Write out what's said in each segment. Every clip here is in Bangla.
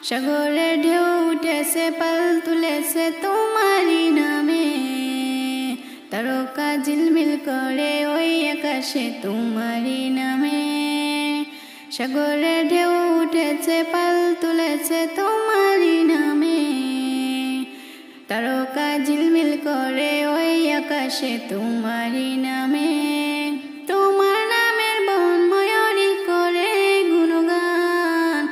সাগরের ঢেউ উঠেছে পাল তুলেছে তোমারই নামে, তারকা ঝিলমিল করে ওই আকাশে তোমারই নামে। সাগরের ঢেউ উঠেছে পাল তুলেছে তোমারই নামে, তারকা ঝিলমিল করে ওই আকাশে তোমারই নামে। তোমার নামের বন ময়ূরী করে গুণগান,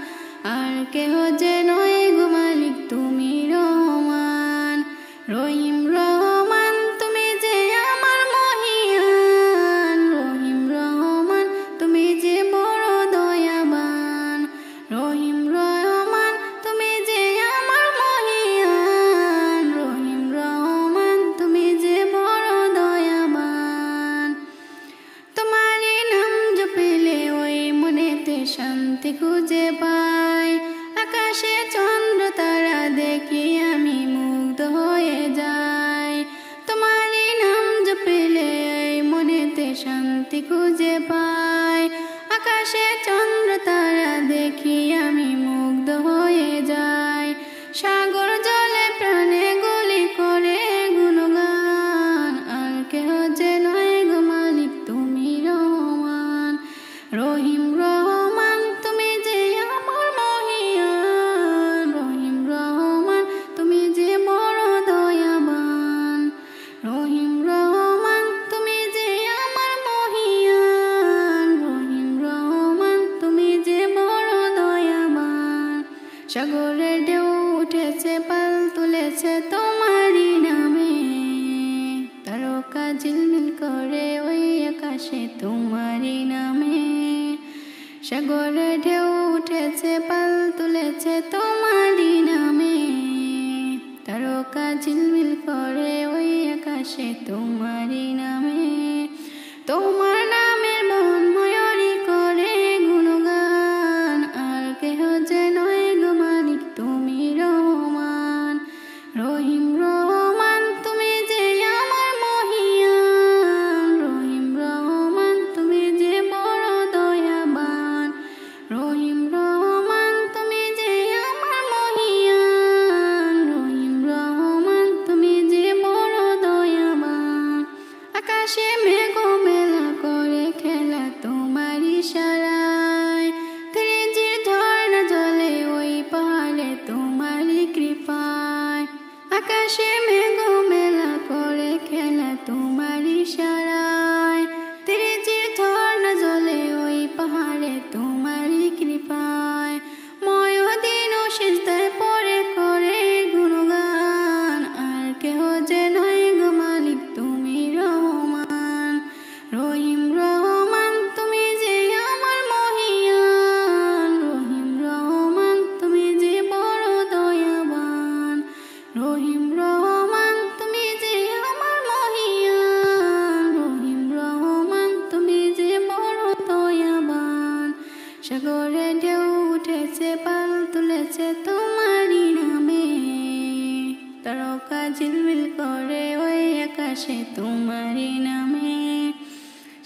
আর কেহ যে নয় গো মালিক তুমি রহমান। রহিম রহমান তুমি যে আমার মহিয়ান, রহিম রহমান তুমি যে বড় দয়াবান। রহিম রহমান তুমি যে আমার মহিয়ান, রহিম রহমান তুমি যে বড় দয়াবান। তোমারই নাম জপিলে ওই মনেতে শান্তি খুঁজে পাই, আকাশে চন্দ্র তারা দেখি আমি মুগ্ধ হয়ে যাই। তোমারই নাম জপিলে ওই মনেতে শান্তি খুঁজে পাই, আকাশে চন্দ্র তারা দেখি আমি মুগ্ধ হয়ে যাই। সাগর জলে প্রাণে গুলি করে গুণগান, আর কেহ যে নয় গো মালিক তুমি রহমান। রহিম রহমান তুমি যে আমার মহিয়ান, রহিম রহমান তুমি যে বড় দয়াবান। রহিম রহমান তুমি যে আমার মহিয়ান, রহিম রহমান তুমি যে বড় দয়াবান। সাগরের ঢেউ উঠেছে পাল তুলেছে তোমারই নামে, তারকা ঝিলমিল করে ওই আকাশে তোমারই নামে। সাগরের ঢেউ উঠেছে পাল তুলেছে তোমারই নামে, তারকা ঝিলমিল করে ওই আকাশে তোমারই নামে। তোমার নামের বন ময়ূরী করে গুণগান, আর কেহ যে নয় গো মালিক তুমি রহমান। রহিম রহমান তুমি যে আমার মহিয়ান, রহিম রহমান তুমি যে বড় দয়াবান। রহিম রহমান তুমি যে আমার মহিয়ান, রহিম রহমান তুমি যে বড় দয়াবান। আকাশে মেঘ মেলা করে খেলা তোমার ইশারায়, ত্রিজির ঝর্ণা জলে ওই পাহাড়ে তোমারই কৃপায়। আকাশে মেঘ মেলা করে খেলা তোমার ইশারায়, ত্রিজির ঝর্ণা জলে ওই পাহাড়ে তোমারই কৃপায়। ময়দিন ও সিজদায় পড়ে করে গুণগান, আর কেহ যে নয় গো মালিক তুমি রহমান। রহিম রহমান তুমি যে আমার মহিয়ান, রহিম রহমান তুমি যে বড় দয়াবান। রহিম রহমান তুমি যে আমার মহিয়ান, রহিম রহমান তুমি যে বড় দয়াবান। সাগরে ঢেউ উঠেছে পাল তুলেছে তোমারই নামে, তারকা ঝিলমিল করে ওই আকাশে তোমারই নামে।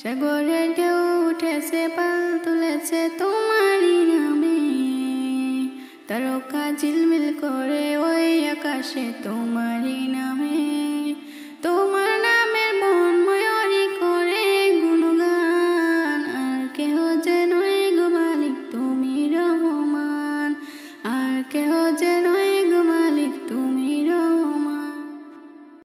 সাগরে ঢেউ উঠেছে পাল তুলেছে তোমারই নামে, তারকা ঝিলমিল করে ওই আকাশে তোমারই নামে।